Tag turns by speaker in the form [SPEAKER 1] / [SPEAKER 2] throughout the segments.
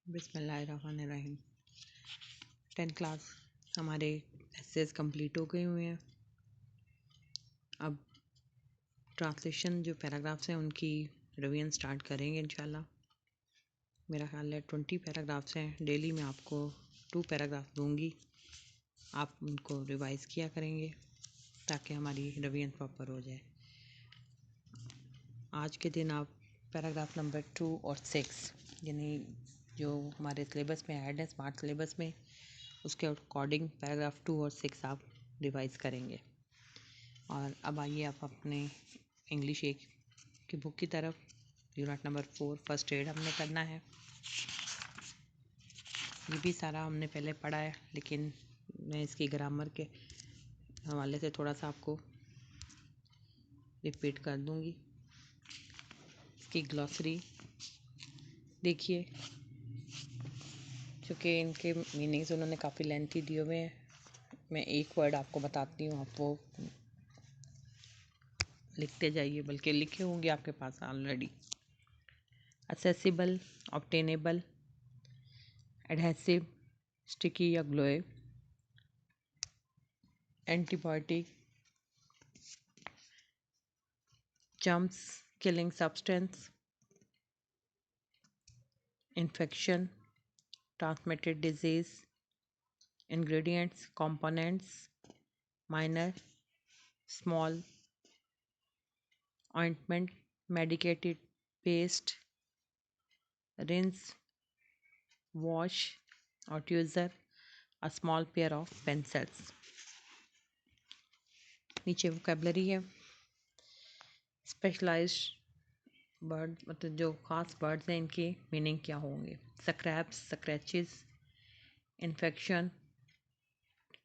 [SPEAKER 1] बिस्मिल्लाहिर्रहमानिर्रहीम। 10th class हमारे assess complete हो गए हुए हैं। अब ट्रांसलेशन जो पैराग्राफ्स हैं उनकी रिवीजन स्टार्ट करेंगे इंशाल्लाह। मेरा ख्याल है 20 पैराग्राफ्स हैं। डेली मैं आपको 2 पैराग्राफ दूंगी, आप उनको रिवाइज़ किया करेंगे ताकि हमारी रिवीजन प्रॉपर हो जाए। आज के दिन आप पैराग्राफ नंबर 2 और 6 यानी जो हमारे सिलेबस में ऐड है स्मार्ट सिलेबस में, उसके अकॉर्डिंग पैराग्राफ 2 और 6 आप रिवाइज़ करेंगे। और अब आइए आप अपने इंग्लिश 1 की बुक की तरफ। यूनिट नंबर 4 फर्स्ट एड हमने करना है। ये भी सारा हमने पहले पढ़ा है, लेकिन मैं इसकी ग्रामर के हवाले से थोड़ा सा आपको रिपीट कर दूंगी। इसकी ग्लॉसरी देखिए, क्योंकि इनके मीनिंग्स उन्होंने काफ़ी लेंथी दिए हुए हैं। मैं एक वर्ड आपको बताती हूँ, आप वो लिखते जाइए, बल्कि लिखे होंगे आपके पास already. Accessible, obtainable, adhesive, sticky या gluey, antibiotic, germs, killing substance, infection, transmitted disease, ingredients, components, minor, small, ointment, medicated paste, rinse, wash और tweezer, a small pair of pencils. नीचे वोकेबलरी है। स्पेशलाइज्ड बर्ड मतलब जो ख़ास words हैं, इनके meaning क्या होंगे। Scraps, scratches, infection,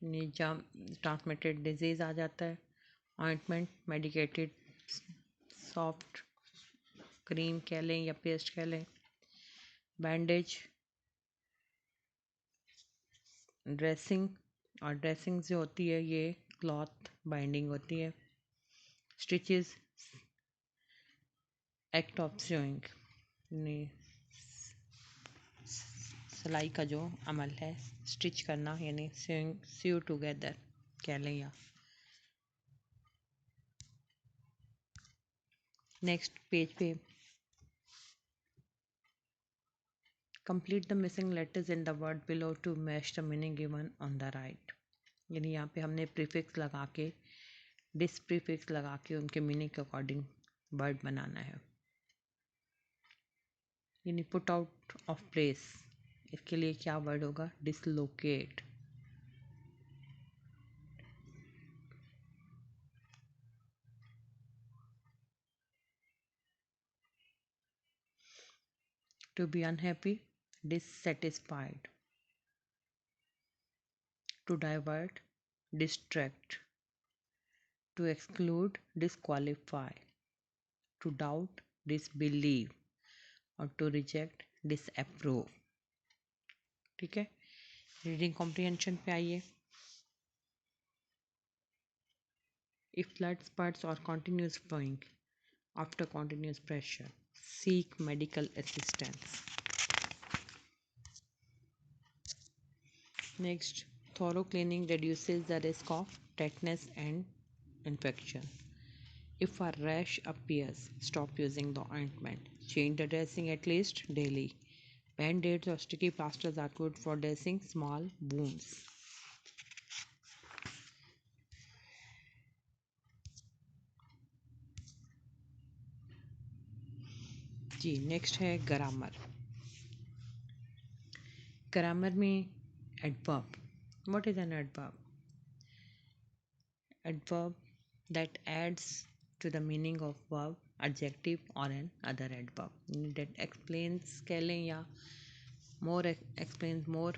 [SPEAKER 1] transmitted disease आ जाता है। ऑइंटमेंट, मेडिकेटेड सॉफ्ट क्रीम कह लें या पेस्ट कह लें। बैंडेज, ड्रेसिंग, और ड्रेसिंग जो होती है ये क्लॉथ बाइंडिंग होती है। स्टिचेस, एक्ट ऑफ सिविंग, सिलाई का जो अमल है, स्टिच करना यानी स्यू टुगेदर कह लें। या नेक्स्ट पेज पे complete the missing letters in the word below to match the meaning given on the right. यानी यहाँ पे हमने प्रीफिक्स लगा के, डिस प्रीफिक्स लगा के उनके मीनिंग के अकॉर्डिंग वर्ड बनाना है। यानी पुट आउट ऑफ प्लेस, इसके लिए क्या वर्ड होगा, dislocate. To be unhappy, dissatisfied. To divert, distract. To exclude, disqualify. To doubt, disbelieve. और टू रिजेक्ट, डिसअप्रूव। ठीक है। रीडिंग कॉम्प्रिहेंशन पे आइए। If blood spurts or continuous flowing after continuous pressure, seek medical assistance. Next, thorough cleaning reduces the risk of tetanus and infection. If a rash appears, stop using the ointment. Change the dressing at least daily. Band-aids or sticky plasters are good for dressing small wounds. जी next है grammar. Grammar में adverb, what is an adverb? Adverb that adds to the meaning of verb, adjective or an other adverb that explains कह लें या more explains more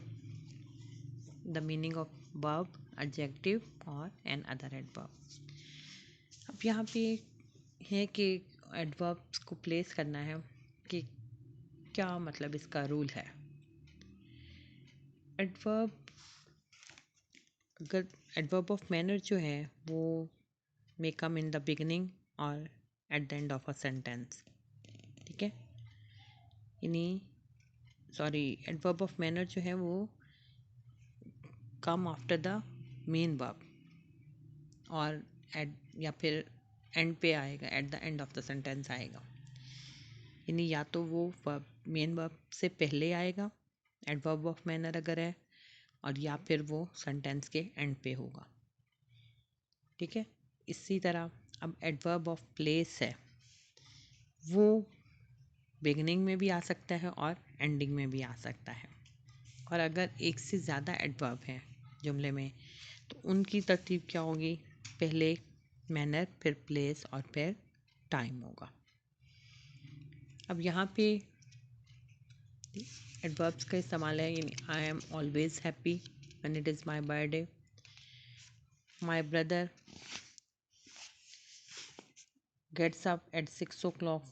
[SPEAKER 1] the meaning of verb, adjective or an other adverb. अब यहाँ पे है कि adverbs को place करना है कि क्या मतलब इसका रूल है। एडवर्ब, अगर एडवर्ब ऑफ मैनर जो है वो मे कम इन द बिगिनिंग और at the end of a sentence. ठीक है। यानी सॉरी, एडवर्ब ऑफ मैनर जो है वो come after the main verb, और एट या फिर एंड पे आएगा, at the end of the sentence आएगा। यानी या तो वो वर्ब मेन वर्ब से पहले आएगा, एडवर्ब ऑफ मैनर अगर है, और या फिर वो सेंटेंस के एंड पे होगा। ठीक है। इसी तरह अब एडवर्ब ऑफ प्लेस है, वो बिगिनिंग में भी आ सकता है और एंडिंग में भी आ सकता है। और अगर एक से ज़्यादा एडवर्ब हैं जुमले में, तो उनकी तरतीब क्या होगी? पहले मैनर, फिर प्लेस और फिर टाइम होगा। अब यहाँ पे एडवर्ब्स का इस्तेमाल है, यानी I am always happy when it is my birthday, my brother gets up at 6 o'clock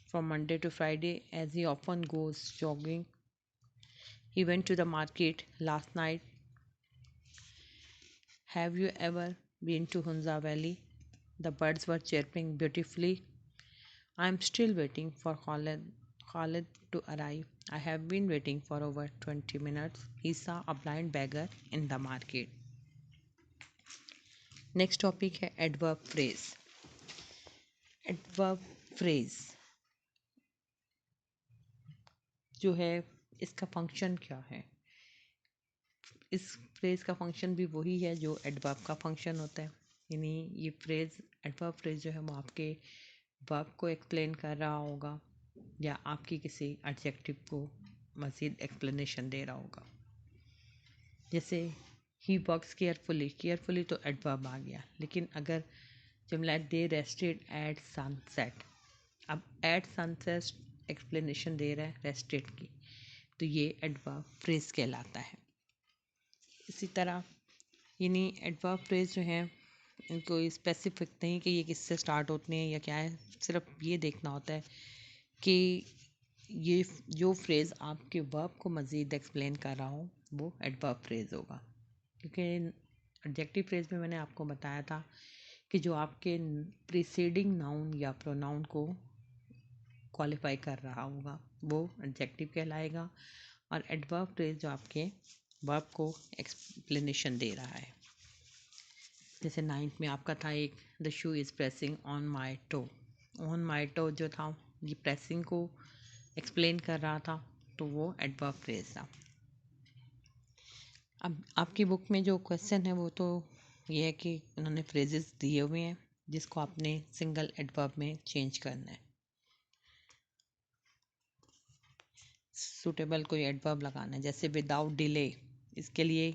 [SPEAKER 1] from Monday to Friday as he often goes jogging. He went to the market last night. Have you ever been to Hunza Valley? The birds were chirping beautifully. I am still waiting for Khalid to arrive. I have been waiting for over 20 minutes. He saw a blind beggar in the market. Next topic है adverb phrase. Adverb phrase जो है, इसका function क्या है? इस phrase का function भी वही है जो एडवर्ब का फंक्शन होता है। यानी ये फ्रेज, एडवर्ब फ्रेज जो है वो आपके वर्ब को एक्सप्लेन कर रहा होगा, या आपकी किसी एडजेक्टिव को मज़ीद एक्सप्लेनेशन दे रहा होगा। जैसे ही वर्क्स केयरफुली, केयरफुली तो एडवर्ब आ गया, लेकिन अगर जुमला दे रेस्टेड एट सनसेट, अब एट सनसेट एक्सप्लेनेशन दे रहा है रेस्टेड की, तो ये एडवर्ब फ्रेज कहलाता है। इसी तरह यानी एडवर्ब फ्रेज जो हैं इनको स्पेसिफिक नहीं कि ये किससे स्टार्ट होते हैं या क्या है, सिर्फ ये देखना होता है कि ये जो फ्रेज़ आपके वर्ब को मज़ीद एक्सप्लेन कर रहा हो वो एडवर्ब फ्रेज़ होगा। क्योंकि एडजेक्टिव फ्रेज़ में मैंने आपको बताया था कि जो आपके प्रीसीडिंग नाउन या प्रोनाउन को क्वालिफाई कर रहा होगा वो एडजेक्टिव कहलाएगा, और एडवर्ब फ्रेज़ जो आपके वर्ब को एक्सप्लेनेशन दे रहा है। जैसे 9th में आपका था एक, the shoe is pressing on my toe. On my toe जो था ये प्रेसिंग को एक्सप्लेन कर रहा था, तो वो एडवर्ब फ्रेज था। अब आपकी बुक में जो क्वेश्चन है वो तो ये है कि उन्होंने फ्रेजेस दिए हुए हैं जिसको आपने सिंगल एडवर्ब में चेंज करना है। सूटेबल कोई एडवर्ब लगाना है, जैसे विदाउट डिले, इसके लिए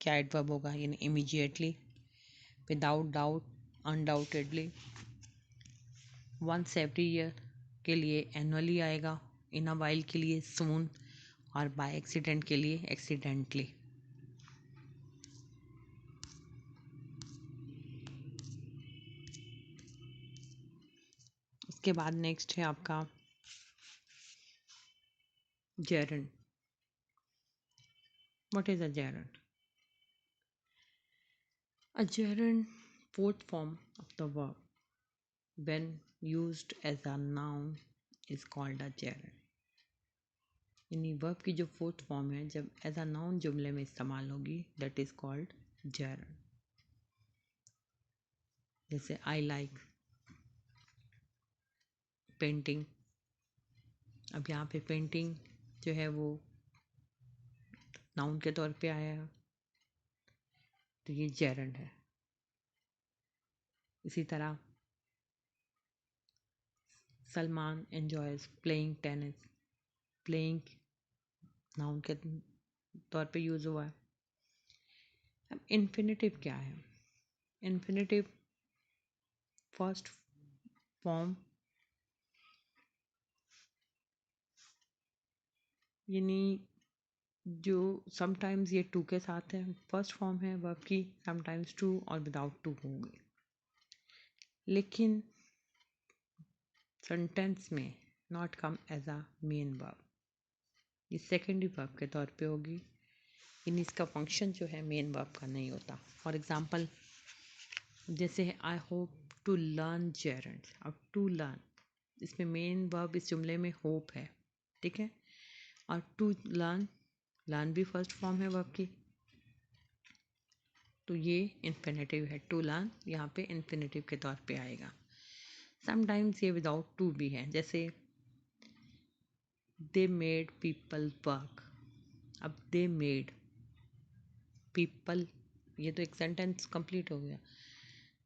[SPEAKER 1] क्या एडवर्ब होगा? यानी immediately, without doubt undoubtedly, once every year के लिए एनुअली आएगा, इन अ वाइल के लिए सून, और बाय एक्सीडेंट के लिए एक्सीडेंटली। उसके बाद नेक्स्ट है आपका gerund. What is a gerund? A gerund, fourth form of the verb when used as a noun is called a gerund। यानी वर्ब की जो फोर्थ फॉर्म है जब एज अ नाउन जुमले में इस्तेमाल होगी दैट इज कॉल्ड जेरंड। जैसे आई लाइक पेंटिंग, अब यहाँ पे पेंटिंग जो है वो नाउन के तौर पे आया है, तो ये जेरंड है। इसी तरह Salman enjoys playing tennis, playing noun के तौर पे यूज़ हुआ है। अब इन्फिनेटिव क्या है? इन्फिनेटिव फर्स्ट फॉर्म, यानी जो समटाइम्स ये टू के साथ है, फर्स्ट फॉर्म है वर्ब की, समटाइम्स टू और विदाउट टू होंगे, लेकिन सेंटेंस में not come as a main verb, ये सेकेंडरी वर्ब के तौर पे होगी। इन इसका फंक्शन जो है मेन वर्ब का नहीं होता। फॉर एग्जांपल जैसे I hope to learn gerund, अब टू लर्न इसमें मेन वर्ब इस जुमले में होप है, ठीक है। और टू लर्न, लर्न भी फर्स्ट फॉर्म है वर्ब की, तो ये इन्फिनेटिव है। टू लर्न यहाँ पे इन्फिनेटिव के तौर पे आएगा। समटाइम्स ये विदाउट टू भी है, जैसे दे मेड पीपल वर्क। अब दे मेड पीपल, ये तो एक सेंटेंस कंप्लीट हो गया।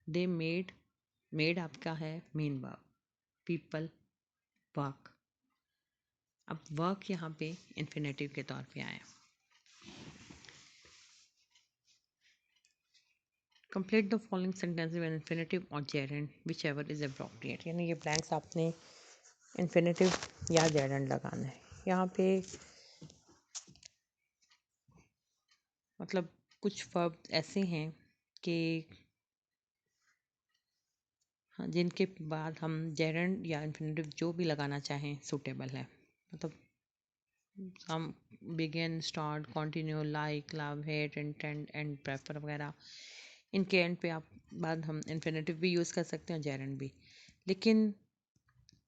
[SPEAKER 1] दे मेड, मेड आपका है मेन वर्ब, पीपल वर्क। अब वर्क यहाँ पे इन्फिनेटिव के तौर पे आया। Complete the following sentences with infinitive और gerund whichever is appropriate, यानी ये ब्लैंक्स आपने इन्फिनेटिव या जेरेंड लगाना है। यहाँ पे मतलब कुछ वर्ब ऐसे हैं कि हाँ, जिनके बाद हम जेरेंड या इन्फिनेटिव जो भी लगाना चाहें सूटेबल है। मतलब हम begin, start, continue, like, love, hate, intend, and, prefer वगैरह, इनके एंड पे आप बाद हम इन्फिनेटिव भी यूज़ कर सकते हैं, जेरेंड भी। लेकिन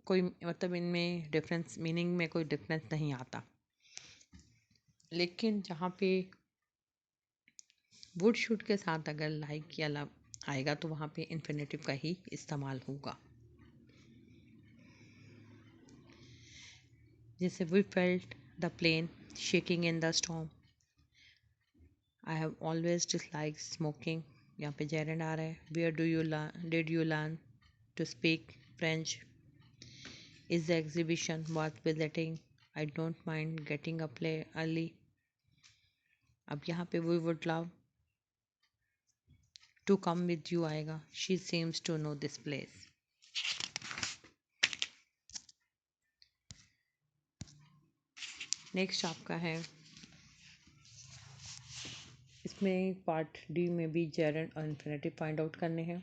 [SPEAKER 1] कोई मतलब इनमें डिफरेंस, मीनिंग में कोई डिफरेंस नहीं आता। लेकिन जहाँ पे वुड शुड के साथ अगर लाइक या लव आएगा तो वहाँ पे इन्फिनेटिव का ही इस्तेमाल होगा। जैसे we felt the plane shaking in the storm, I have always dislike smoking, यहाँ पे जेरेंड आ रहा है। Where do you learn, did you learn to speak French, is the exhibition worth visiting, I don't mind getting up early. अब यहाँ पे we would love to come with you आएगा, she seems to know this place. Next आपका है, इसमें part D में भी gerund और इन्फिनेटिव फाइंड आउट करने हैं।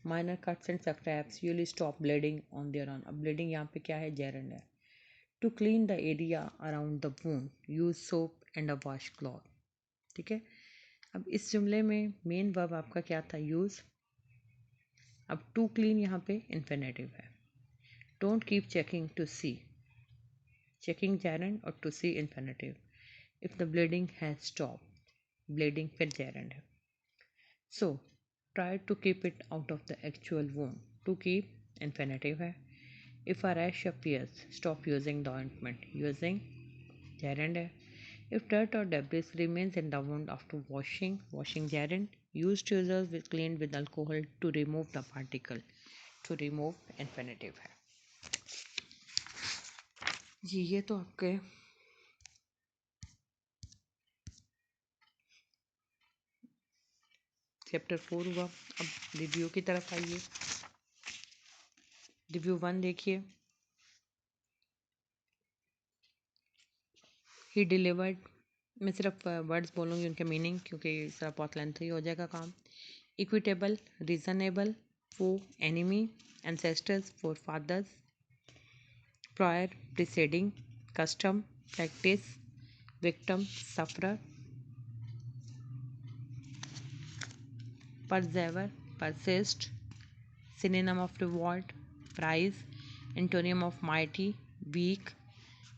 [SPEAKER 1] Minor cuts and scraps usually stop bleeding on their own. अब ब्लीडिंग यहाँ पे क्या है, जेरेंड है। To clean the area around the wound use soap and a wash cloth, ठीक है। अब इस जुमले में मेन वर्ब आपका क्या था, यूज। अब टू क्लीन यहाँ पे इन्फिनेटिव है। Don't keep checking to see, checking gerund और to see infinitive. If the bleeding has stop, bleeding फिर जेरेंड है। So try to keep it out of the actual wound, to keep infinitive है। If a rash appears, stop using the ointment, using gerund है। If dirt or debris remains in the wound after washing, washing gerund, used tweezers with cleaned with alcohol to remove the particle, to remove infinitive है जी। ये तो आपके chapter 4 हुआ। अब review की तरफ आइए। रिव्यू 1 देखिए। ही डिलीवर्ड, मैं सिर्फ वर्ड्स बोलूँगी उनके मीनिंग, क्योंकि सिर्फ बहुत लेंथी हो जाएगा काम। Equitable, reasonable, foe, enemy, ancestors, forefathers, prior, preceding, custom, practice, victim, sufferer, persevere, persist, synonym of revolt, prize, antonym of mighty, weak,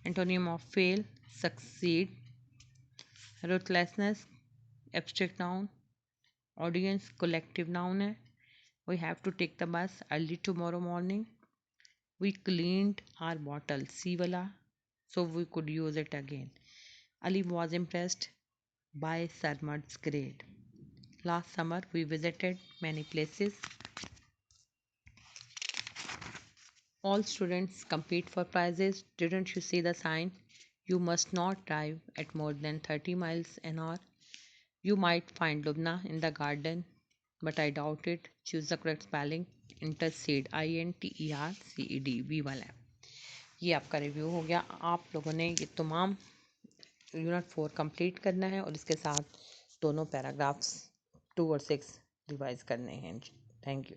[SPEAKER 1] antonym of fail, succeed, ruthlessness, abstract noun, audience, collective noun है। We have to take the bus early tomorrow morning. We cleaned our bottle, C वाला, so we could use it again. Ali was impressed by Sarmad's grade. Last summer we visited many places. All students compete for prizes. Didn't you see the sign? You must not drive at more than 30 miles an hour. You might find Lubna in the garden, but I doubt it. Choose the correct spelling. Intercede, INTERCED, V वाला है। ये आपका review हो गया। आप लोगों ने ये तमाम यूनिट 4 कंप्लीट करना है और इसके साथ दोनों पैराग्राफ्स 2 और 6 रिवाइज करने हैं। Thank you.